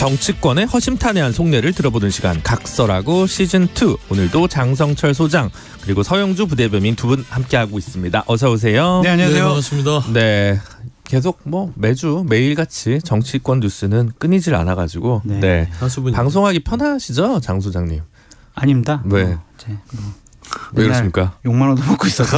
정치권의 허심탄회한 속내를 들어보는 시간 각설하고 시즌2 오늘도 장성철 소장 그리고 서영주 부대변인 두 분 함께하고 있습니다. 어서 오세요. 네, 안녕하세요. 네, 반갑습니다. 네. 계속 뭐 매일같이 정치권 뉴스는 끊이질 않아가지고 네. 하수분 방송하기 편하시죠, 장 소장님? 아닙니다. 왜? 왜 그렇습니까? 욕만 얻어먹고 있어서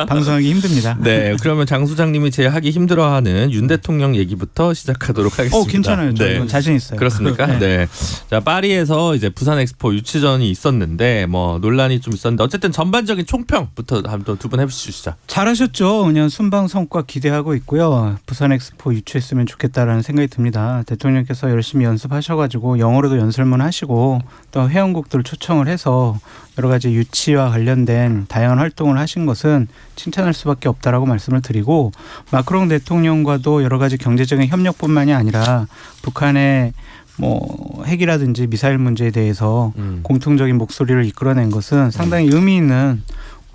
방송하기 힘듭니다. 네, 그러면 장 소장님이 제일 하기 힘들어하는 윤 대통령 얘기부터 시작하도록 하겠습니다. 괜찮아요. 저 네. 자신 있어요. 그렇습니까? 네. 네. 자, 파리에서 이제 부산 엑스포 유치전이 있었는데 뭐 논란이 좀 있었는데 어쨌든 전반적인 총평부터 한번 두 분 해주시죠. 잘하셨죠. 그냥 순방 성과 기대하고 있고요. 부산 엑스포 유치했으면 좋겠다라는 생각이 듭니다. 대통령께서 열심히 연습하셔가지고 영어로도 연설문 하시고 또 회원국들 초청을 해서 여러 가지 유치와 관련된 다양한 활동을 하신 것은 칭찬할 수밖에 없다라고 말씀을 드리고 마크롱 대통령과도 여러 가지 경제적인 협력뿐만이 아니라 북한의 뭐 핵이라든지 미사일 문제에 대해서 공통적인 목소리를 이끌어낸 것은 상당히 의미 있는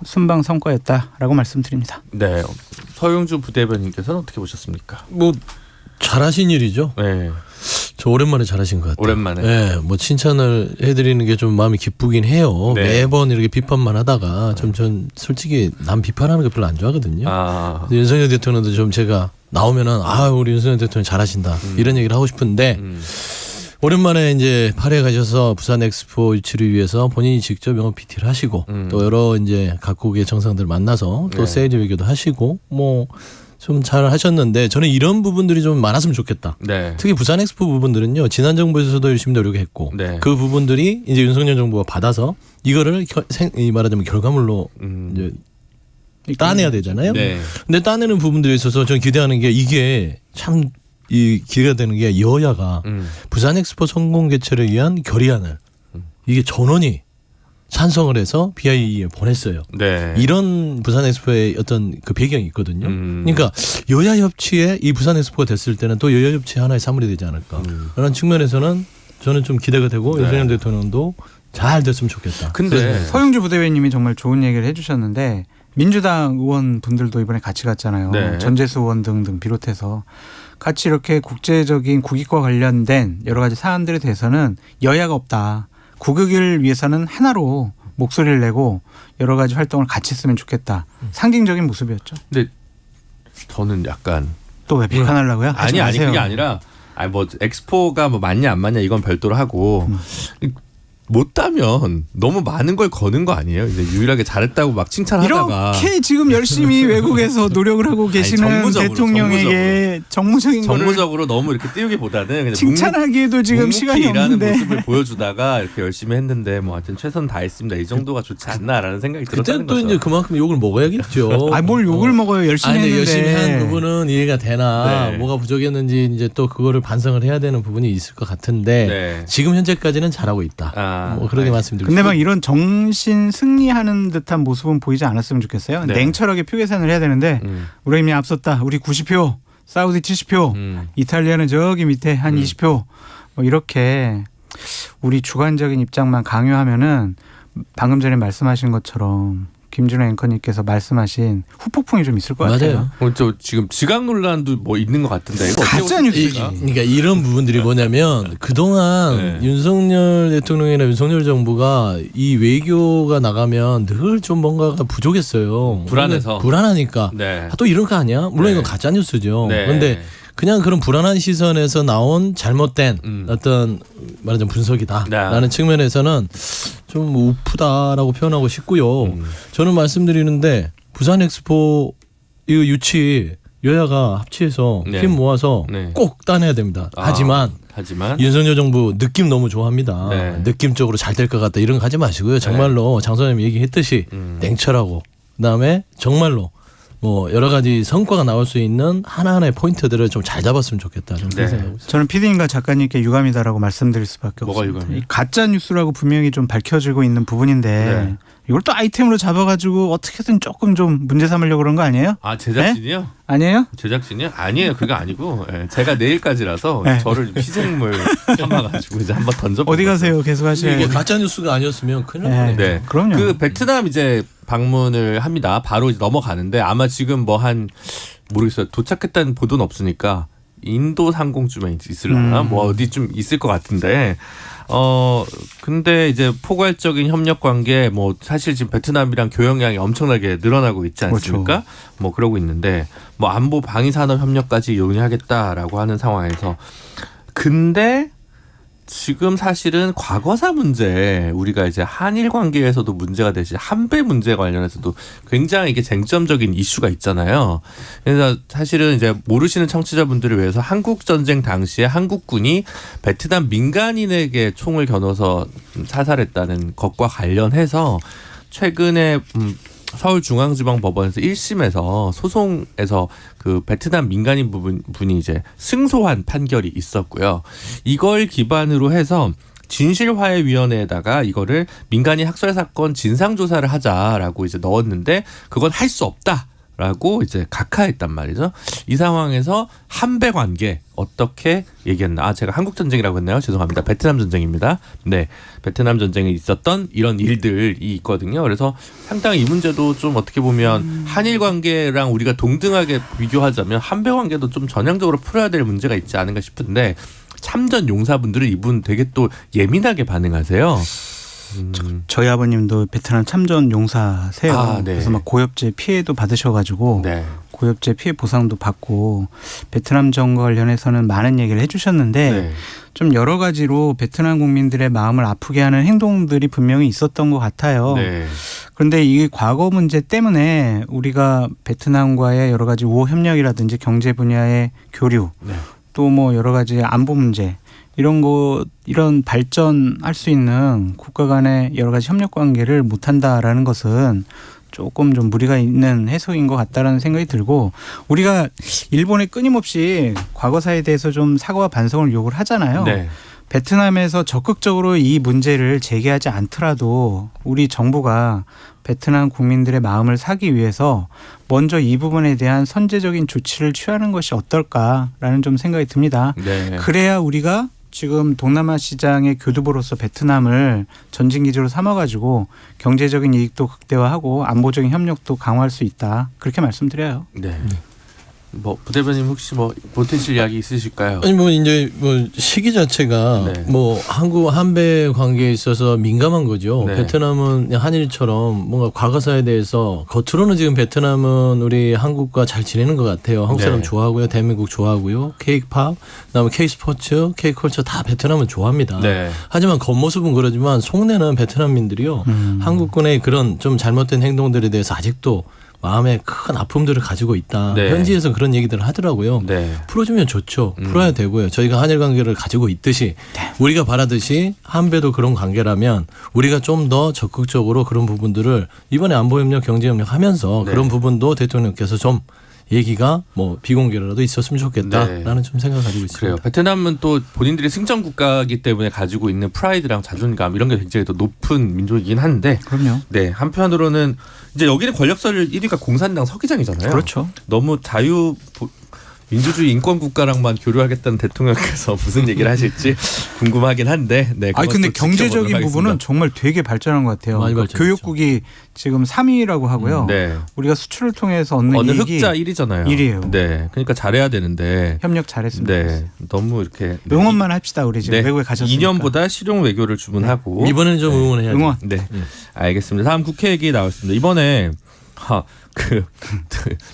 순방 성과였다라고 말씀드립니다. 네, 서영주 부대변인께서는 어떻게 보셨습니까? 뭐 잘하신 일이죠. 네, 저 오랜만에 잘하신 것 같아요. 오랜만에. 네, 뭐 칭찬을 해드리는 게 좀 마음이 기쁘긴 해요. 네. 매번 이렇게 비판만 하다가 전 솔직히 남 비판하는 거 별로 안 좋아하거든요. 윤석열 대통령도 좀 제가 나오면은 우리 윤석열 대통령 잘하신다 이런 얘기를 하고 싶은데. 오랜만에 이제 파리에 가셔서 부산 엑스포 유치를 위해서 본인이 직접 영업 PT를 하시고 또 여러 이제 각국의 정상들 만나서 또 세일즈 외교도 하시고 뭐 좀 잘 하셨는데 저는 이런 부분들이 좀 많았으면 좋겠다. 네. 특히 부산 엑스포 부분들은요 지난 정부에서도 열심히 노력했고 네. 그 부분들이 이제 윤석열 정부가 받아서 이거를 말하자면 결과물로 이제 따내야 되잖아요. 네. 근데 따내는 부분들에 있어서 저는 기대하는 게 이게 참 이 기대가 되는 게 여야가 부산 엑스포 성공 개최를 위한 결의안을 이게 전원이 찬성을 해서 BIE에 보냈어요. 네. 이런 부산 엑스포의 어떤 그 배경이 있거든요. 그러니까 여야 협치에 이 부산 엑스포가 됐을 때는 또 여야 협치 하나의 사물이 되지 않을까. 그런 측면에서는 저는 좀 기대가 되고 윤석열 대통령도 잘 됐으면 좋겠다. 근데 서영주 부대변인님이 정말 좋은 얘기를 해주셨는데 민주당 의원분들도 이번에 같이 갔잖아요. 네. 전재수 의원 등등 비롯해서 같이 이렇게 국제적인 국익과 관련된 여러 가지 사안들에 대해서는 여야가 없다. 국익을 위해서는 하나로 목소리를 내고 여러 가지 활동을 같이 했으면 좋겠다. 상징적인 모습이었죠. 근데 저는 약간 또 왜 비판하려고요? 아니 그게 아니라 뭐 엑스포가 뭐 맞냐 안 맞냐 이건 별도로 하고 못 따면 너무 많은 걸 거는 거 아니에요? 이제 유일하게 잘했다고 막 칭찬하다가 이렇게 지금 열심히 외국에서 노력을 하고 계시는 대통령에게 정무적으로 너무 이렇게 띄우기보다는 그냥 칭찬하기에도 지금 시간이 일하는 없는데 모습을 보여주다가 이렇게 열심히 했는데 뭐 하여튼 최선 다했습니다. 이 정도가 좋지 않나라는 생각이 들었다는 그때 또 거죠. 이제 그만큼 욕을 먹어야겠죠. 뭘 욕을 먹어요? 열심히 했는데. 열심히 한 부분은 이해가 되나 네. 뭐가 부족했는지 이제 또 그거를 반성을 해야 되는 부분이 있을 것 같은데 네. 지금 현재까지는 잘하고 있다. 뭐 그렇게 말씀드리고 근데 막 이런 정신 승리하는 듯한 모습은 보이지 않았으면 좋겠어요. 네. 냉철하게 표 계산을 해야 되는데 우리 이미 앞섰다. 우리 90표, 사우디 70표, 이탈리아는 저기 밑에 한 20표 뭐 이렇게 우리 주관적인 입장만 강요하면은 방금 전에 말씀하신 것처럼 김준호 앵커님께서 말씀하신 후폭풍이 좀 있을 것 같아요. 맞아요. 저 지금 지각 논란도 뭐 있는 것 같은데 이거 가짜 뉴스가. 그러니까 이런 부분들이 뭐냐면 그동안 윤석열 대통령이나 윤석열 정부가 이 외교가 나가면 늘 좀 뭔가가 부족했어요. 불안하니까. 네. 또 이런 거 아니야? 물론 이건 가짜 뉴스죠. 그런데 그냥 그런 불안한 시선에서 나온 잘못된 어떤 말하자면 분석이다라는 측면에서는 좀 우프다라고 표현하고 싶고요. 저는 말씀드리는데 부산 엑스포 이거 유치 여야가 합치해서 힘 모아서 꼭 따내야 됩니다. 하지만 윤석열 정부 느낌 너무 좋아합니다. 느낌적으로 잘 될 것 같다 이런 거 하지 마시고요. 정말로 장 소장님이 얘기했듯이 냉철하고 그다음에 정말로 뭐 여러 가지 성과가 나올 수 있는 하나하나의 포인트들을 좀 잘 잡았으면 좋겠다. 좀 그렇게 생각하고 있습니다. 저는 PD님과 작가님께 유감이다라고 말씀드릴 수밖에 없습니다. 유감이에요? 가짜 뉴스라고 분명히 좀 밝혀지고 있는 부분인데 이걸 또 아이템으로 잡아가지고 어떻게든 조금 좀 문제 삼으려고 그런 거 아니에요? 제작진이요? 네? 아니에요? 제작진이요? 아니에요. 그거 아니고 제가 내일까지라서 저를 희생물 삼아가지고 이제 한번 던져보고 어디 가세요? 계속 하시는. 이게 가짜 뉴스가 아니었으면 큰일 날 뻔했죠. 네. 그럼요. 그 베트남 이제 방문을 합니다. 바로 이제 넘어가는데 아마 지금 뭐 한 모르겠어요. 도착했다는 보도는 없으니까 인도 상공쯤에 있으려나 뭐 어디 좀 있을 것 같은데 근데 이제 포괄적인 협력 관계 뭐 사실 지금 베트남이랑 교역량이 엄청나게 늘어나고 있지 않습니까? 그렇죠. 뭐 그러고 있는데 뭐 안보 방위 산업 협력까지 용인하겠다라고 하는 상황에서 근데 지금 사실은 과거사 문제 우리가 이제 한일 관계에서도 문제가 되시 한배 문제 관련해서도 굉장히 이게 쟁점적인 이슈가 있잖아요. 그래서 사실은 이제 모르시는 청취자분들을 위해서 한국 전쟁 당시에 한국군이 베트남 민간인에게 총을 겨눠서 사살했다는 것과 관련해서 최근에 서울중앙지방법원에서 1심에서 소송에서 그 베트남 민간인 분이 이제 승소한 판결이 있었고요. 이걸 기반으로 해서 진실화해위원회에다가 이거를 민간인 학살 사건 진상조사를 하자라고 이제 넣었는데 그건 할 수 없다라고 이제 각하했단 말이죠. 이 상황에서 한배 관계 어떻게 얘기했나? 제가 한국 전쟁이라고 했나요? 죄송합니다. 베트남 전쟁입니다. 네, 베트남 전쟁에 있었던 이런 일들이 있거든요. 그래서 상당히 이 문제도 좀 어떻게 보면 한일 관계랑 우리가 동등하게 비교하자면 한배 관계도 좀 전향적으로 풀어야 될 문제가 있지 않은가 싶은데 참전 용사분들은 이분 되게 또 예민하게 반응하세요. 저희 아버님도 베트남 참전 용사세요. 네. 그래서 막 고엽제 피해도 받으셔가지고 네. 고엽제 피해 보상도 받고 베트남전과 관련해서는 많은 얘기를 해주셨는데 네. 좀 여러 가지로 베트남 국민들의 마음을 아프게 하는 행동들이 분명히 있었던 것 같아요. 네. 그런데 이 과거 문제 때문에 우리가 베트남과의 여러 가지 우호 협력이라든지 경제 분야의 교류 네. 또 뭐 여러 가지 안보 문제 이런 발전할 수 있는 국가 간의 여러 가지 협력 관계를 못한다라는 것은 조금 좀 무리가 있는 해석인 것 같다라는 생각이 들고 우리가 일본에 끊임없이 과거사에 대해서 좀 사과와 반성을 요구를 하잖아요. 네. 베트남에서 적극적으로 이 문제를 제기하지 않더라도 우리 정부가 베트남 국민들의 마음을 사기 위해서 먼저 이 부분에 대한 선제적인 조치를 취하는 것이 어떨까라는 좀 생각이 듭니다. 네. 그래야 우리가 지금 동남아 시장의 교두보로서 베트남을 전진기지로 삼아가지고 경제적인 이익도 극대화하고 안보적인 협력도 강화할 수 있다. 그렇게 말씀드려요. 네. 뭐 부대변인 혹시 뭐 보태실 이야기 있으실까요? 아니 뭐 이제 뭐 시기 자체가 네. 뭐 한국 한배 관계에 있어서 민감한 거죠. 네. 베트남은 한일처럼 뭔가 과거사에 대해서 겉으로는 지금 베트남은 우리 한국과 잘 지내는 것 같아요. 한국 사람 네. 좋아하고요, 대한민국 좋아하고요, K-팝, 그다음에 K-스포츠, K-컬처 다 베트남은 좋아합니다. 네. 하지만 겉모습은 그러지만 속내는 베트남민들이요 한국군의 그런 좀 잘못된 행동들에 대해서 아직도 마음에 큰 아픔들을 가지고 있다. 네. 현지에서 그런 얘기들을 하더라고요. 네. 풀어주면 좋죠. 풀어야 되고요. 저희가 한일 관계를 가지고 있듯이 우리가 바라듯이 한배도 그런 관계라면 우리가 좀 더 적극적으로 그런 부분들을 이번에 안보협력, 경제협력 하면서 네. 그런 부분도 대통령께서 좀 얘기가 뭐 비공개로라도 있었으면 좋겠다라는 네. 좀 생각을 가지고 있습니다. 그래요. 베트남은 또 본인들이 승전 국가이기 때문에 가지고 있는 프라이드랑 자존감 이런 게 굉장히 더 높은 민족이긴 한데 그럼요. 네, 한편으로는 이제 여기는 권력설 1위가 공산당 서기장이잖아요. 그렇죠. 너무 민주주의 인권 국가랑만 교류하겠다는 대통령께서 무슨 얘기를 하실지 궁금하긴 한데. 네. 아니 근데 그것도 경제적인 지켜보도록 부분은 하겠습니다. 정말 되게 발전한 것 같아요. 많이 그러니까 발전했죠. 교육국이 지금 3위라고 하고요. 네. 우리가 수출을 통해서 얻는 어느 이익이 흑자 1위잖아요. 1위예요. 네. 그러니까 잘해야 되는데. 협력 잘했습니다. 네. 너무 이렇게 응원만 합시다. 우리 지금 네. 외국에 가셨으니까. 2년보다 실용 외교를 주문하고. 이번에는 좀 응원해야죠. 응원. 네. 알겠습니다. 다음 국회 얘기 나왔습니다. 이번에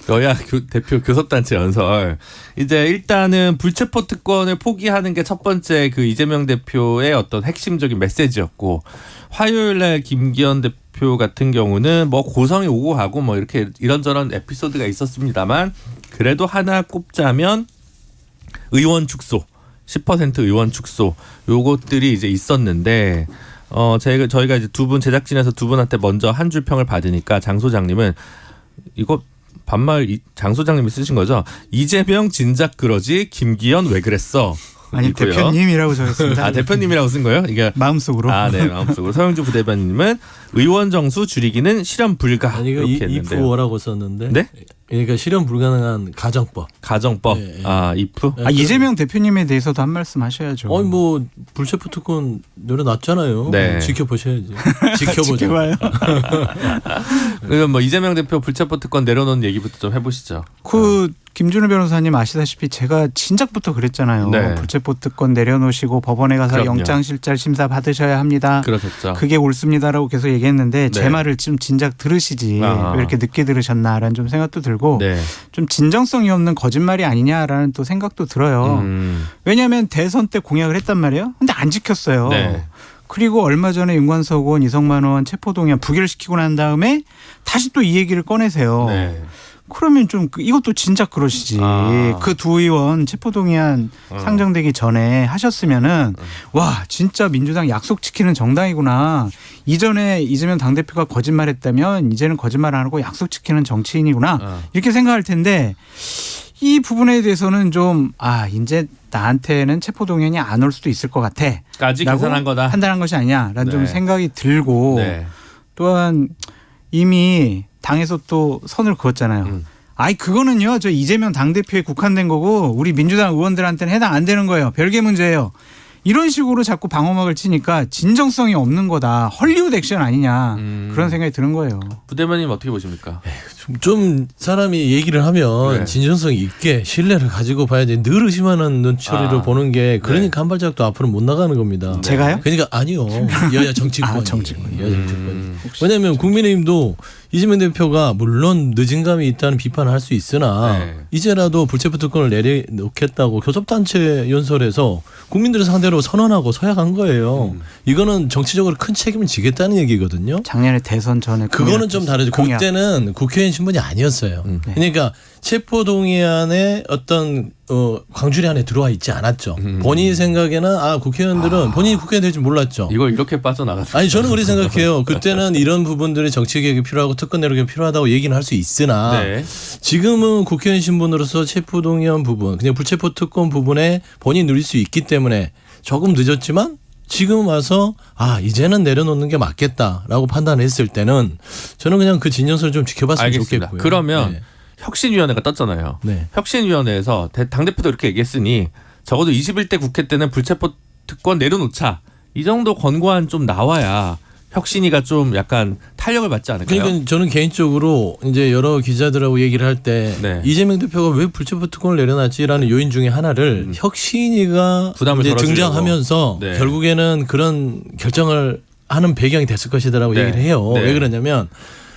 여야 대표 교섭단체 연설. 이제 일단은 불체포 특권을 포기하는 게 첫 번째 그 이재명 대표의 어떤 핵심적인 메시지였고, 화요일날 김기현 대표 같은 경우는 뭐 고성이 오고 가고 뭐 이렇게 이런저런 에피소드가 있었습니다만 그래도 하나 꼽자면 의원 축소, 10% 의원 축소 요것들이 이제 있었는데 저희가 이제 두 분 제작진에서 두 분한테 먼저 한 줄 평을 받으니까 장 소장님은 이거 반말 장 소장님이 쓰신 거죠? 이재명 진작 그러지 김기현 왜 그랬어? 아니 있고요. 대표님이라고 적었습니다. 대표님이라고 쓴 거예요? 이게 마음속으로. 네, 마음속으로. 서영주 부대변인님은 의원 정수 줄이기는 실현 불가. 아니 이거 이렇게 했는데요. 이프라고 썼는데. 네? 그러니까 실현 불가능한 가정법. 가정법. 네. 이프. 이재명 대표님에 대해서도 한 말씀 하셔야죠. 아니 뭐 불체포 특권 내려놨잖아요. 네. 지켜보셔야지. 지켜보죠. 지켜봐요. 그럼 뭐 이재명 대표 불체포 특권 내려놓은 얘기부터 좀 해보시죠. 김준우 변호사님 아시다시피 제가 진작부터 그랬잖아요. 네. 불체포 특권 내려놓으시고 법원에 가서 그럼요. 영장실질 심사 받으셔야 합니다. 그러셨죠. 그게 옳습니다라고 계속 얘기했는데 제 네. 말을 좀 진작 들으시지 왜 이렇게 늦게 들으셨나라는 좀 생각도 들고 네. 좀 진정성이 없는 거짓말이 아니냐라는 또 생각도 들어요. 왜냐하면 대선 때 공약을 했단 말이에요. 근데 안 지켰어요. 네. 그리고 얼마 전에 윤관석 의원, 이성만 의원 체포동의안 부결시키고 난 다음에 다시 또 이 얘기를 꺼내세요. 네. 그러면 좀 이것도 진작 그러시지. 그 두 의원 체포동의안 상정되기 전에 하셨으면은 와 진짜 민주당 약속 지키는 정당이구나. 이전에 이재명 당대표가 거짓말했다면 이제는 거짓말 안 하고 약속 지키는 정치인이구나. 이렇게 생각할 텐데 이 부분에 대해서는 좀 이제 나한테는 체포동의안이 안 올 수도 있을 것 같아. 까지 계산한 거다. 판단한 것이 아니냐라는 네. 좀 생각이 들고 네. 또한 이미 당에서 또 선을 그었잖아요. 그거는요 저 이재명 당대표에 국한된 거고 우리 민주당 의원들한테는 해당 안 되는 거예요. 별개 문제예요. 이런 식으로 자꾸 방어막을 치니까 진정성이 없는 거다. 헐리우드 액션 아니냐 그런 생각이 드는 거예요. 부대변인 어떻게 보십니까? 좀 사람이 얘기를 하면 네. 진정성 있게 신뢰를 가지고 봐야지 늘 의심하는 눈초리로 보는 게 그러니까 한 발짝도 앞으로 못 나가는 겁니다. 제가요? 그러니까 아니요. 여야 정치권이. 정치권이. 여야 정치권이. 왜냐하면 국민의힘도 이재명 대표가 물론 늦은 감이 있다는 비판을 할 수 있으나 네. 이제라도 불체포 특권을 내려놓겠다고 교섭단체 연설에서 국민들을 상대로 선언하고 서약한 거예요. 이거는 정치적으로 큰 책임을 지겠다는 얘기거든요. 작년에 대선 전에 그거는 좀 다르죠. 공약. 그때는 국회의원 신분이 아니었어요. 그러니까 체포동의안에 어떤 광주리 안에 들어와 있지 않았죠. 본인이 생각에는 국회의원들은 본인이 국회의원 될 줄 몰랐죠. 이걸 이렇게 빠져나갔어요. 아니 저는 그렇게 생각해요. 그때는 이런 부분들이 정치개혁이 필요하고 특권 내려놓기 필요하다고 얘기는 할 수 있으나 네. 지금은 국회의원 신분으로서 체포동의안 부분 그냥 불체포 특권 부분에 본인이 누릴 수 있기 때문에 조금 늦었지만 지금 와서 이제는 내려놓는 게 맞겠다라고 판단했을 때는 저는 그냥 그 진정성을 좀 지켜봤으면 알겠습니다. 좋겠고요. 그러면 네. 혁신위원회가 떴잖아요. 네. 혁신위원회에서 당대표도 이렇게 얘기했으니 적어도 21대 국회 때는 불체포 특권 내려놓자. 이 정도 권고안 좀 나와야 혁신위가 좀 약간 탄력을 받지 않을까요? 그러니까 저는 개인적으로 이제 여러 기자들하고 얘기를 할 때 네. 이재명 대표가 왜 불체포 특권을 내려놨지라는 요인 중에 하나를 혁신위가 부담을 이제 덜어주려고. 등장하면서 네. 결국에는 그런 결정을 하는 배경이 됐을 것이다라고 네. 얘기를 해요. 네. 왜 그러냐면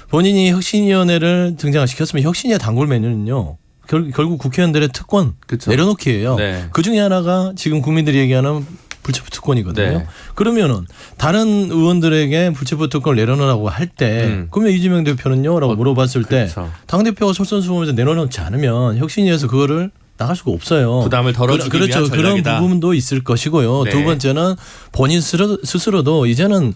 본인이 혁신위원회를 등장시켰으면 혁신위의 단골 메뉴는요. 결국 국회의원들의 특권 그쵸. 내려놓기예요. 네. 그 중에 하나가 지금 국민들이 얘기하는 불체포 특권이거든요. 네. 그러면은 다른 의원들에게 불체포 특권을 내려놓으라고 할 때 그러면 이재명 대표는요?라고 물어봤을 때 그쵸. 당 대표가 솔선수범해서 내려놓지 않으면 혁신위에서 그거를 나갈 수가 없어요. 부담을 덜어주기 그렇죠. 위한 그런 전략이다. 부분도 있을 것이고요. 네. 두 번째는 본인 스스로도 이제는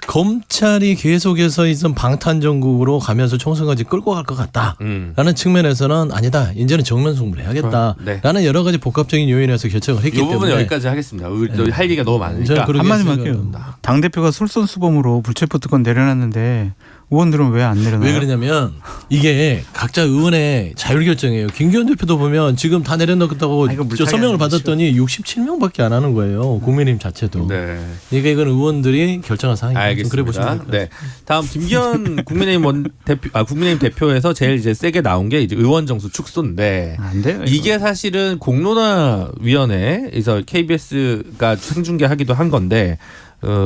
검찰이 계속해서 있던 방탄정국으로 가면서 총선까지 끌고 갈 것 같다라는 측면에서는 아니다. 이제는 정면 승부를 해야겠다라는 네. 여러 가지 복합적인 요인에서 결정을 했기 이 부분은 때문에 여기까지 하겠습니다. 할 얘기가 너무 많으니까. 저는 그렇게 한마디만 생각합니다. 할게요. 당대표가 솔선수범으로 불체포 특권 내려놨는데 의원들은 왜 안 내려놔요? 왜 그러냐면 이게 각자 의원의 자율결정이에요. 김기현 대표도 보면 지금 다 내려놓겠다고 이거 물타기 서명을 아니죠. 받았더니 67명밖에 안 하는 거예요. 국민의힘 자체도. 네. 그러니까 이건 의원들이 결정한 사항이에요. 그래 보시면 알겠습니다. 될것 네. 다음 김기현 국민의힘 대표에서 제일 이제 세게 나온 게 이제 의원 정수 축소인데 안 돼요. 이게 사실은 공론화위원회에서 KBS가 생중계하기도 한 건데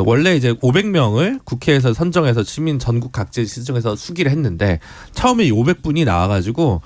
원래 이제 500명을 국회에서 선정해서 시민 전국 각지 시정해서 수기를 했는데 처음에 500분이 나와가지고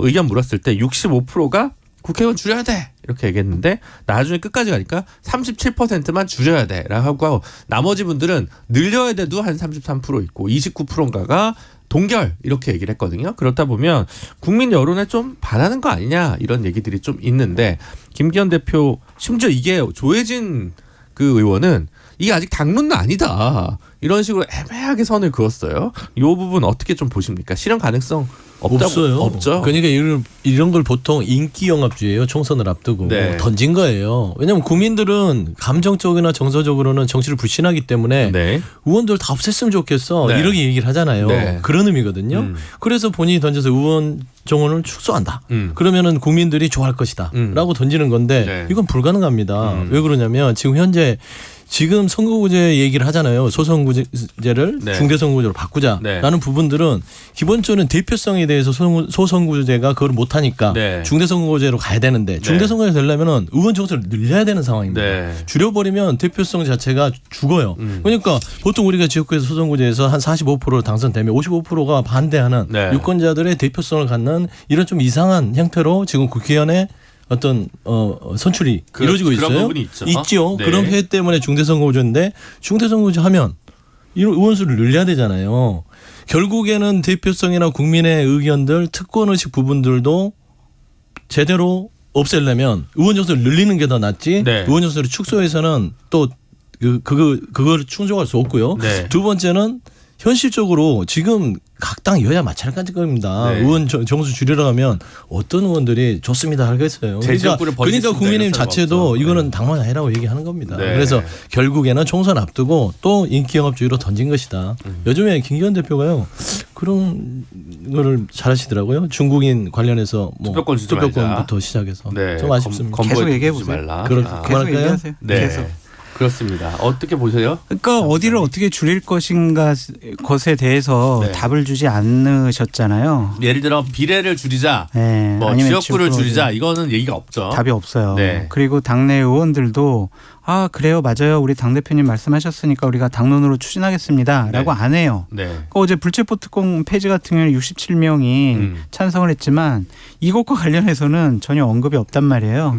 의견 물었을 때 65%가 국회의원 줄여야 돼 이렇게 얘기했는데 나중에 끝까지 가니까 37%만 줄여야 돼라고 하고 나머지 분들은 늘려야 돼도 한 33% 있고 29%인가가 동결 이렇게 얘기를 했거든요. 그렇다 보면 국민 여론에 좀 반하는 거 아니냐 이런 얘기들이 좀 있는데 김기현 대표 심지어 이게 조혜진 그 의원은 이게 아직 당론은 아니다. 이런 식으로 애매하게 선을 그었어요. 이 부분 어떻게 좀 보십니까? 실현 가능성 없다고? 없어요. 없죠. 그러니까 이런 걸 보통 인기 영합주의예요. 총선을 앞두고 네. 던진 거예요. 왜냐하면 국민들은 감정적이나 정서적으로는 정치를 불신하기 때문에 네. 의원들 다 없앴으면 좋겠어. 네. 이렇게 얘기를 하잖아요. 네. 그런 의미거든요. 그래서 본인이 던져서 의원 정원을 축소한다. 그러면은 국민들이 좋아할 것이다. 라고 던지는 건데 네. 이건 불가능합니다. 왜 그러냐면 지금 현재 지금 선거구제 얘기를 하잖아요. 소선구제를 네. 중대선거구제로 바꾸자라는 부분들은 기본적으로 대표성에 대해서 소선구제가 그걸 못하니까 중대선거구제로 가야 되는데 중대선거제 되려면 의원 정수를 늘려야 되는 상황입니다. 줄여버리면 대표성 자체가 죽어요. 그러니까 보통 우리가 지역구에서 소선구제에서 한 45% 당선되면 55%가 반대하는 유권자들의 대표성을 갖는 이런 좀 이상한 형태로 지금 국회의원의 어떤 선출이 이루어지고 있어요. 그런 부분이 있죠. 그런 회 때문에 중대선거구제인데 중대선거구제 하면 이런 의원수를 늘려야 되잖아요. 결국에는 대표성이나 국민의 의견들, 특권의식 부분들도 제대로 없애려면 의원 정수를 늘리는 게 더 낫지. 의원 정수를 축소해서는 또 그걸 충족할 수 없고요. 두 번째는 현실적으로 지금 각 당 여야 마찬가지입니다. 의원 정수 줄이러 가면 어떤 의원들이 좋습니다 하겠어요. 그러니까 국민의힘 자체도 이거는 당만아니라고 얘기하는 겁니다. 그래서 결국에는 총선 앞두고 또 인기영합주의로 던진 것이다. 요즘에 김기현 대표가요 그런 거를 잘하시더라고요. 중국인 관련해서 뭐 투표권부터 시작해서 좀 아쉽습니다. 계속 얘기해 보세요. 계속 얘기하세요. 계속. 그렇습니다. 어떻게 보세요? 그러니까 어디를 어떻게 줄일 것인가 것에 대해서 답을 주지 않으셨잖아요. 예를 들어 비례를 줄이자, 뭐 지역구를 줄이자 이거는 얘기가 없죠. 답이 없어요. 그리고 당내 의원들도 아 그래요 맞아요 우리 당대표님 말씀하셨으니까 우리가 당론으로 추진하겠습니다 라고 안 해요. 그러니까 어제 불체포특권 폐지 같은 경우는 67명이 찬성을 했지만 이것과 관련해서는 전혀 언급이 없단 말이에요.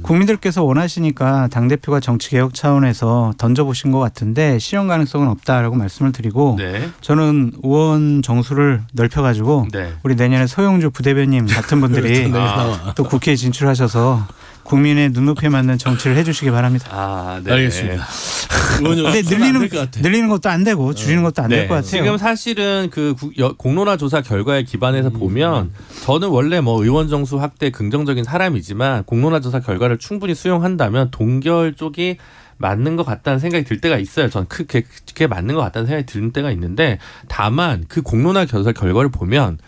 국민들께서 원하시니까 당대표가 정치개혁 차원에서 던져보신 것 같은데 실현 가능성은 없다라고 말씀을 드리고 저는 의원 정수를 넓혀가지고 우리 내년에 서영주 부대변인 같은 분들이 또 국회에 진출하셔서 국민의 눈높이에 맞는 정치를 해주시기 바랍니다. 알겠습니다. 근데 늘리는 것도 안 되고 줄이는 것도 안 될 것 같아요. 지금 사실은 그 공론화 조사 결과에 기반해서 보면 저는 원래 뭐 의원 정수 확대 긍정적인 사람이지만 공론화 조사 결과를 충분히 수용한다면 동결 쪽이 맞는 것 같다는 생각이 들 때가 있어요. 전 그게 맞는 것 같다는 생각이 드는 때가 있는데 다만 그 공론화 조사 결과를 보면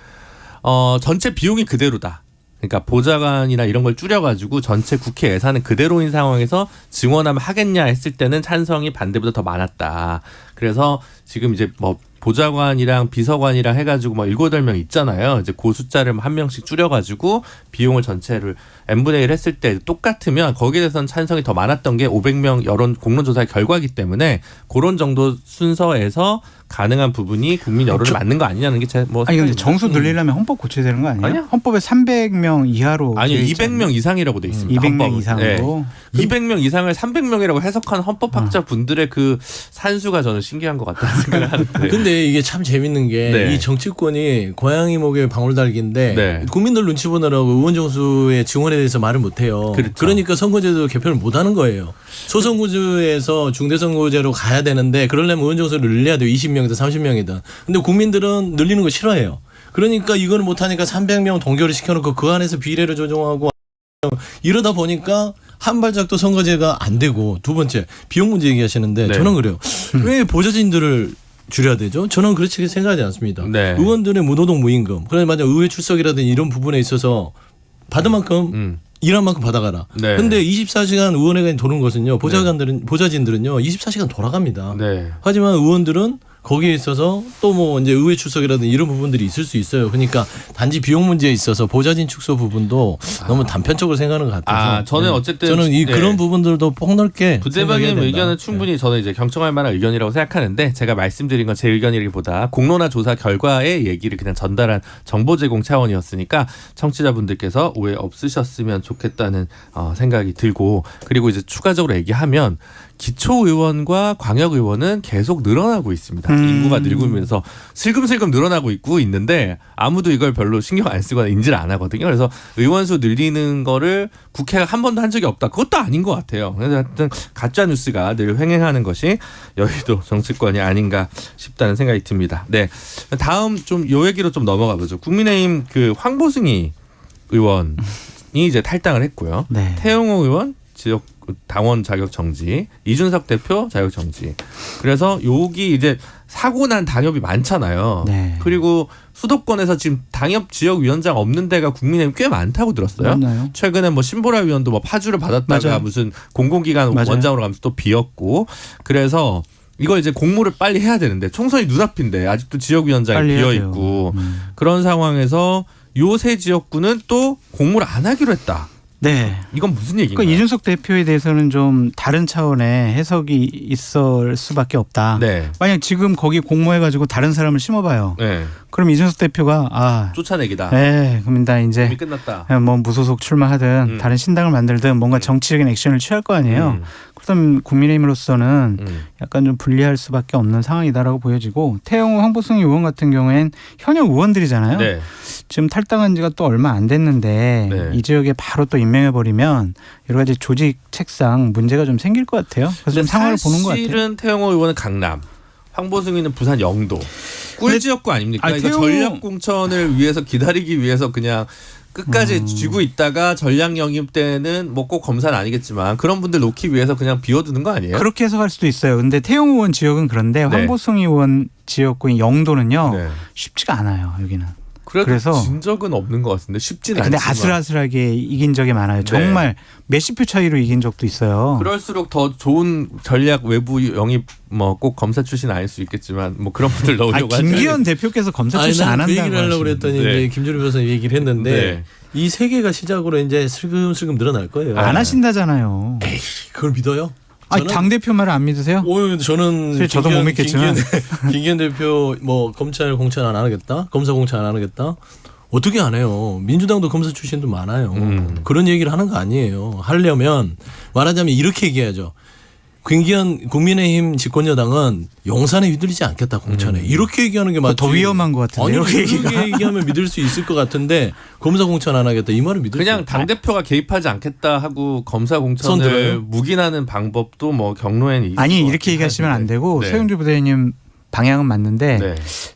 전체 비용이 그대로다. 그러니까 보좌관이나 이런 걸 줄여가지고 전체 국회 예산은 그대로인 상황에서 증원하면 하겠냐 했을 때는 찬성이 반대보다 더 많았다. 그래서 지금 이제 뭐 보좌관이랑 비서관이랑 해가지고 뭐 7-8명 있잖아요. 이제 그 숫자를 한 명씩 줄여가지고 비용을 전체를 n분의 1 했을 때 똑같으면 거기에 대해서는 찬성이 더 많았던 게 500명 여론 공론조사의 결과이기 때문에 그런 정도 순서에서 가능한 부분이 국민 여론을 맞는 거 아니냐는 게 제 뭐. 아니 근데 정수 늘리려면 헌법 고쳐야 되는 거 아니에요? 아니요? 헌법에 300명 이하로. 아니요 200명 이상이라고 돼 있습니다. 200명 헌법은. 이상으로. 200명 이상을 300명이라고 해석한 헌법학자 분들의 그 산수가 저는 신기한 것 같다는 생각을 하는데. 근데 이게 참 재밌는 게 이 정치권이 고양이 목에 방울달기인데 국민들 눈치 보느라고 의원 정수의 증원에 대해서 말을 못해요. 그러니까 선거제도 개편을 못하는 거예요. 소선구제에서 중대선거제로 가야 되는데 그러려면 의원 정수를 늘려야 돼요. 20명이든 30명이든. 근데 국민들은 늘리는 거 싫어해요. 그러니까 이걸 못하니까 300명 동결을 시켜놓고 그 안에서 비례를 조정하고 이러다 보니까 한 발짝도 선거제가 안 되고 두 번째 비용 문제 얘기하시는데 저는 그래요. 왜 보좌진들을 줄여야 되죠? 저는 그렇게 생각하지 않습니다. 의원들의 무노동 무임금 그래서 만약 의회 출석이라든지 이런 부분에 있어서 받은 만큼 일한 만큼 받아가라. 근데 24시간 의원회관이 도는 것은요. 보좌진들은요. 24시간 돌아갑니다. 하지만 의원들은 거기에 있어서 또 뭐 이제 의회 출석이라든지 이런 부분들이 있을 수 있어요. 그러니까 단지 비용 문제에 있어서 보좌진 축소 부분도 너무 단편적으로 생각하는 것 같아서. 저는 어쨌든 저는 그런 부분들도 폭넓게 부대변인 의견은 충분히 저는 이제 경청할 만한 의견이라고 생각하는데 제가 말씀드린 건 제 의견이라기보다 공론화 조사 결과의 얘기를 그냥 전달한 정보 제공 차원이었으니까 청취자분들께서 오해 없으셨으면 좋겠다는 생각이 들고 그리고 이제 추가적으로 얘기하면 기초의원과 광역의원은 계속 늘어나고 있습니다. 인구가 늘고면서 슬금슬금 늘어나고 있는데 아무도 이걸 별로 신경 안 쓰거나 인지를 안 하거든요. 그래서 의원수 늘리는 거를 국회가 한 번도 한 적이 없다. 그것도 아닌 것 같아요. 그래서 하여튼 가짜 뉴스가 늘 횡행하는 것이 여의도 정치권이 아닌가 싶다는 생각이 듭니다. 다음 좀 요 얘기로 좀 넘어가 보죠. 국민의힘 그 황보승희 의원이 이제 탈당을 했고요. 태영호 의원 지역 당원 자격 정지, 이준석 대표 자격 정지. 그래서 여기 이제 사고 난 당협이 많잖아요. 네. 그리고 수도권에서 지금 당협 지역위원장 없는 데가 국민의힘 꽤 많다고 들었어요. 맞나요? 최근에 뭐 신보라 위원도 뭐 파주를 받았다가 맞아요. 무슨 공공기관 맞아요. 원장으로 가면서 또 비었고. 그래서 이걸 이제 공모를 빨리 해야 되는데 총선이 눈앞인데 아직도 지역위원장이 비어 있고 그런 상황에서 요 세 지역구는 또 공모를 안 하기로 했다. 네. 이건 무슨 얘기인가요? 그러니까 이준석 대표에 대해서는 좀 다른 차원의 해석이 있을 수밖에 없다. 네. 만약 지금 거기 공모해가지고 다른 사람을 심어봐요. 네. 그럼 이준석 대표가 쫓아내기다. 네, 그럼 나 이제 이미 끝났다. 뭐 무소속 출마하든 다른 신당을 만들든 뭔가 정치적인 액션을 취할 거 아니에요. 그럼 국민의힘으로서는 약간 좀 불리할 수밖에 없는 상황이다라고 보여지고 태영호 황보승 의원 같은 경우엔 현역 의원들이잖아요. 네. 지금 탈당한 지가 또 얼마 안 됐는데 네. 이 지역에 바로 또 임명해버리면 여러 가지 조직 책상 문제가 좀 생길 것 같아요. 그래서 좀 상황을 보는 것 같아요. 사실은 태영호 의원은 강남, 황보승 의원은 부산 영도. 꿀 지역구 아닙니까? 이거 전략 공천을 위해서 기다리기 위해서 그냥 끝까지 쥐고 있다가 전략 영입 때는 뭐 꼭 검사는 아니겠지만 그런 분들 놓기 위해서 그냥 비워두는 거 아니에요? 그렇게 해석할 수도 있어요. 근데 태영호 의원 지역은 그런데 네. 황보승 의원 지역구인 영도는요. 네. 쉽지가 않아요. 여기는. 그래서 진 적은 없는 것 같은데 쉽지는 근데 않지만. 아슬아슬하게 이긴 적이 많아요. 정말 몇십 표 차이로 이긴 적도 있어요. 그럴수록 더 좋은 전략 외부 영입 뭐 꼭 검사 출신 아닐 수 있겠지만 뭐 그런 분들 넣으려고 하죠. 김기현 대표께서 검사 출신 안 한다고 그 얘기를 하려고 그랬더니 네. 이제 김준우 변호사 얘기를 했는데 네. 이 세 개가 시작으로 이제 슬금슬금 늘어날 거예요. 안 하신다잖아요. 에이, 그걸 믿어요? 아니, 당 대표 말을 안 믿으세요? 저는 저도 못 믿겠지만 김기현 대표 뭐 검찰 공천 안 하겠다, 검사 공천 안 하겠다. 어떻게 안 해요? 민주당도 검사 출신도 많아요. 그런 얘기를 하는 거 아니에요. 하려면 말하자면 이렇게 얘기해야죠. 김기현 국민의힘 집권여당은 용산에 휘둘리지 않겠다 공천에 이렇게 얘기하는 게 맞지. 더 위험한 것 같은데. 아니 이렇게 그렇게 얘기하면 믿을 수 있을 것 같은데 검사 공천 안 하겠다 이 말을 믿을 그냥 수 당 대표가 개입하지 않겠다 하고 검사 공천을 들어요? 묵인하는 방법도 뭐 경로에는 있을 아니 것 이렇게 같긴 얘기하시면 한데. 안 되고 네. 서영주 부대님 방향은 맞는데 네.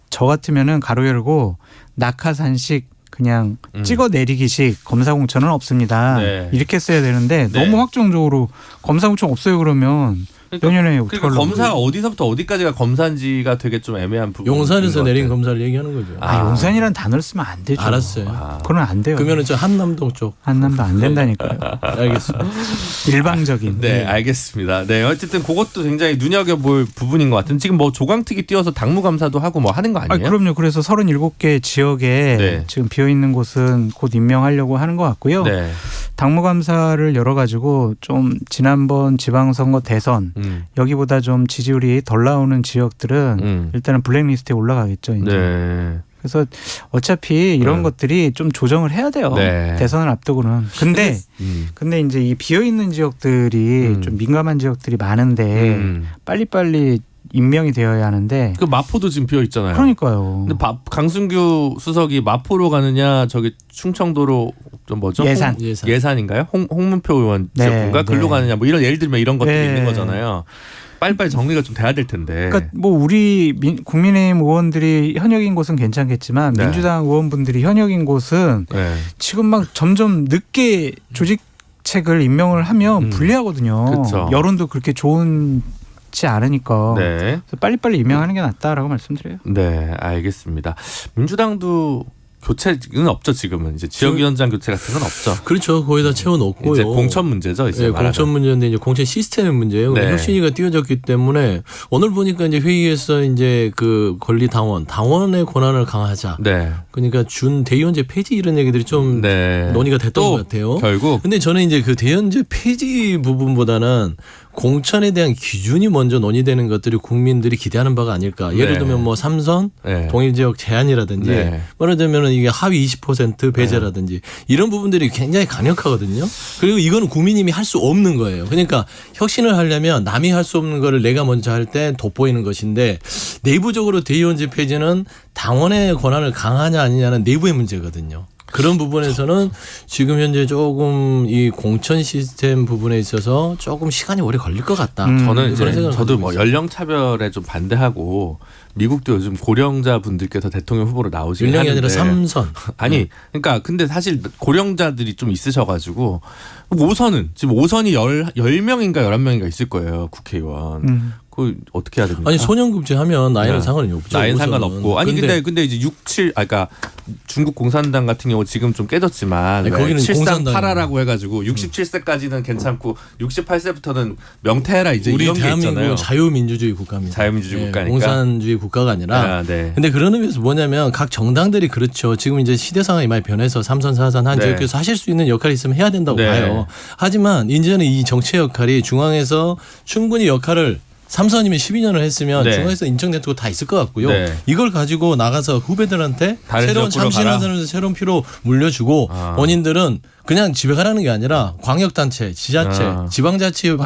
저 같으면은 가로 열고 낙하산식 그냥 찍어 내리기식 검사 공천은 없습니다. 네. 이렇게 써야 되는데 네. 너무 확정적으로 검사 공천 없어요 그러면 내년에 어떻게 그러니까 하려고 검사가 어디서부터 어디까지가 검사인지가 되게 좀 애매한 부분. 용산에서 내린 검사를 얘기하는 거죠. 용산이라는 단어를 쓰면 안 되죠. 알았어요. 그건 안 돼요. 그러면은 저 한남동 쪽. 한남도 안 된다니까요. 알겠습니다. 일방적인. 네, 알겠습니다. 네, 어쨌든 그것도 굉장히 눈여겨볼 부분인 것 같은. 지금 뭐 조강특위 띄워서 당무감사도 하고 뭐 하는 거 아니에요? 그럼요. 그래서 37개 지역에 네. 지금 비어 있는 곳은 곧 임명하려고 하는 것 같고요. 네. 당무감사를 열어가지고 좀 지난번 지방선거 대선 여기보다 좀 지지율이 덜 나오는 지역들은 일단은 블랙리스트에 올라가겠죠. 이제. 네. 그래서 어차피 이런 것들이 좀 조정을 해야 돼요. 네. 대선을 앞두고는. 근데 이제 이 비어 있는 지역들이 좀 민감한 지역들이 많은데 빨리빨리 임명이 되어야 하는데. 그 마포도 지금 비어 있잖아요. 그러니까요. 근데 강승규 수석이 마포로 가느냐 저기 충청도로 좀 뭐죠? 예산인가요? 홍문표 의원 지역인가? 글로 가느냐 뭐 이런 예를 들면 이런 것들이 있는 거잖아요. 빨리빨리 정리가 좀 돼야 될 텐데. 그러니까 뭐 우리 국민의힘 의원들이 현역인 곳은 괜찮겠지만 민주당 의원분들이 현역인 곳은 지금 막 점점 늦게 조직책을 임명을 하면 불리하거든요. 그쵸. 여론도 그렇게 좋지 않으니까 그래서 빨리빨리 임명하는 게 낫다라고 말씀드려요. 네, 알겠습니다. 민주당도 교체는 없죠 지금은 이제 지역위원장 교체 같은 건 없죠. 그렇죠. 거의 다 채워놓고요. 이제 공천 문제죠. 이제 공천 문제인데 이제 공천 시스템의 문제예요. 혁신위가 띄워졌기 때문에 오늘 보니까 이제 회의에서 이제 그 권리 당원의 권한을 강화하자. 그러니까 준 대의원제 폐지 이런 얘기들이 좀 논의가 됐던 것 같아요. 결국. 근데 저는 이제 그 대의원제 폐지 부분보다는 공천에 대한 기준이 먼저 논의되는 것들이 국민들이 기대하는 바가 아닐까. 예를 들면 뭐 삼선 동일지역 제한이라든지 말하자면 이게 하위 20% 배제라든지 이런 부분들이 굉장히 강력하거든요. 그리고 이거는 국민님이 할 수 없는 거예요. 그러니까 혁신을 하려면 남이 할 수 없는 거를 내가 먼저 할 때 돋보이는 것인데 내부적으로 대의원제 폐지는 당원의 권한을 강하냐 아니냐는 내부의 문제거든요. 그런 부분에서는 지금 현재 조금 이 공천 시스템 부분에 있어서 조금 시간이 오래 걸릴 것 같다. 저는 이제 저도 뭐 연령 차별에 좀 반대하고 미국도 요즘 고령자 분들께서 대통령 후보로 나오시긴 연령이 하는데 아니라 3선. 아니 그러니까 근데 사실 고령자들이 좀 있으셔가지고 5선은 지금 5선이 10명인가 11명인가 있을 거예요 국회의원. 그 어떻게 해야 됩니까? 아니 소년급제 하면 나이는 상관이 없죠. 나이는 상관없고. 아니 근데 이제 67 그러니까 중국 공산당 같은 경우 지금 좀 깨졌지만 거기는 7388라고 해가지고 67세까지는 괜찮고 68세부터는 명퇴해라 이제 우리 이런 게 대한민국은 있잖아요. 자유민주주의 국가입니다. 자유민주주의 국가니까. 공산주의 국가가 아니라. 네. 근데 그런 의미에서 뭐냐면 각 정당들이 그렇죠. 지금 이제 시대 상황이 많이 변해서 3선 4선 한 네. 지역에서 하실 수 있는 역할이 있으면 해야 된다고 네. 봐요. 하지만 이제는 이 정치 역할이 중앙에서 충분히 역할을 3선이면 12년을 했으면 네. 중앙에서 인정 네트워크 다 있을 것 같고요. 네. 이걸 가지고 나가서 후배들한테 새로운 참신하다면서 새로운 피로 물려주고 본인들은 그냥 집에 가라는 게 아니라 광역단체, 지자체, 지방자치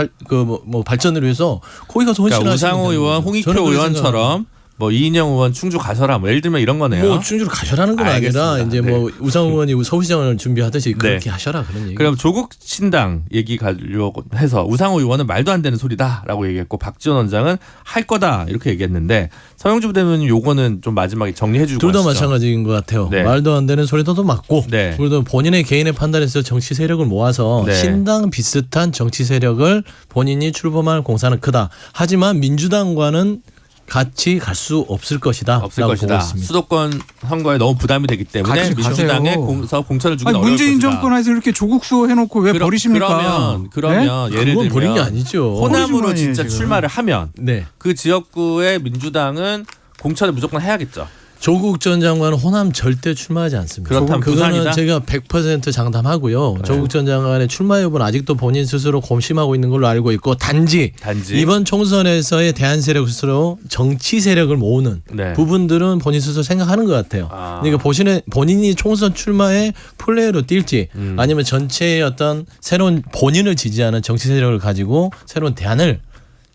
발전을 위해서 거기 가서 헌신하시는 그러니까 우상호 의원, 홍익표 의원처럼 뭐 이인영 의원 충주 가셔라 뭐 예를 들면 이런 거네요. 뭐 충주로 가셔라는 건 알겠습니다. 아니라 이제 뭐 우상호 의원이 서울시장을 준비하듯이 그렇게 하셔라 그런 얘기. 그럼 조국 신당 얘기 가려고 해서 우상호 의원은 말도 안 되는 소리다라고 얘기했고 박지원 원장은 할 거다 이렇게 얘기했는데 서영주 부대변인 요거는 좀 마지막에 정리해 주고 둘 다 마찬가지인 것 같아요. 네. 말도 안 되는 소리도 맞고 네. 그리고 본인의 개인의 판단에서 정치 세력을 모아서 네. 신당 비슷한 정치 세력을 본인이 출범할 공산은 크다. 하지만 민주당과는 같이 갈 수 없을 것이다. 없을 것이다. 수도권 선거에 너무 부담이 되기 때문에 같이 민주당에 가세요. 공천을 주기는 어려울 문재인 것이다. 정권에서 이렇게 조국수 해놓고 왜 버리십니까? 그러면 네? 예를 그건 들면 버린 게 아니죠. 호남으로 버리신 진짜 거예요, 출마를 하면 네. 그 지역구의 민주당은 공천을 무조건 해야겠죠. 조국 전 장관은 호남 절대 출마하지 않습니다. 그렇다면 그거는 부산이다? 제가 100% 장담하고요. 네. 조국 전 장관의 출마 여부는 아직도 본인 스스로 고심하고 있는 걸로 알고 있고 단지 이번 총선에서의 대한 세력 스스로 정치 세력을 모으는 네. 부분들은 본인 스스로 생각하는 것 같아요. 그러니까 본인이 총선 출마의 플레이로 뛸지 아니면 전체의 어떤 새로운 본인을 지지하는 정치 세력을 가지고 새로운 대안을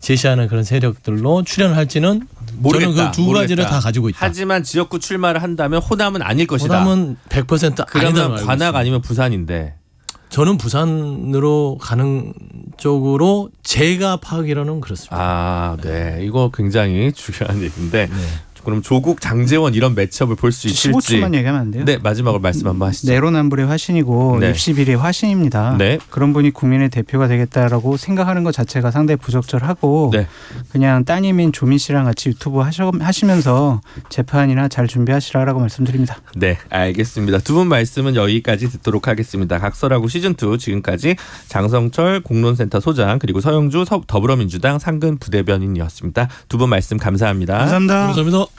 제시하는 그런 세력들로 출연할지는 모르겠다. 저는 그 두 가지를 다 가지고 있다. 하지만 지역구 출마를 한다면 호남은 아닐 것이다. 호남은 100% 그러면 아니다. 관악 아니면 부산인데. 저는 부산으로 가는 쪽으로 제가 파악이로는 그렇습니다. 아, 네. 이거 굉장히 중요한 얘기인데. 그럼 조국, 장제원 이런 매치업을 볼 수 있을지. 15초만 얘기하면 안 돼요? 네, 마지막으로 말씀 한번 하시죠. 내로남불의 화신이고 네. 입시비리의 화신입니다. 네. 그런 분이 국민의 대표가 되겠다라고 생각하는 것 자체가 상당히 부적절하고 네. 그냥 따님인 조민 씨랑 같이 유튜브 하시면서 재판이나 잘 준비하시라라고 말씀드립니다. 네, 알겠습니다. 두 분 말씀은 여기까지 듣도록 하겠습니다. 각설하고 시즌2 지금까지 장성철 공론센터 소장 그리고 서영주 더불어민주당 상근 부대변인이었습니다. 두 분 말씀 감사합니다. 감사합니다. 감사합니다.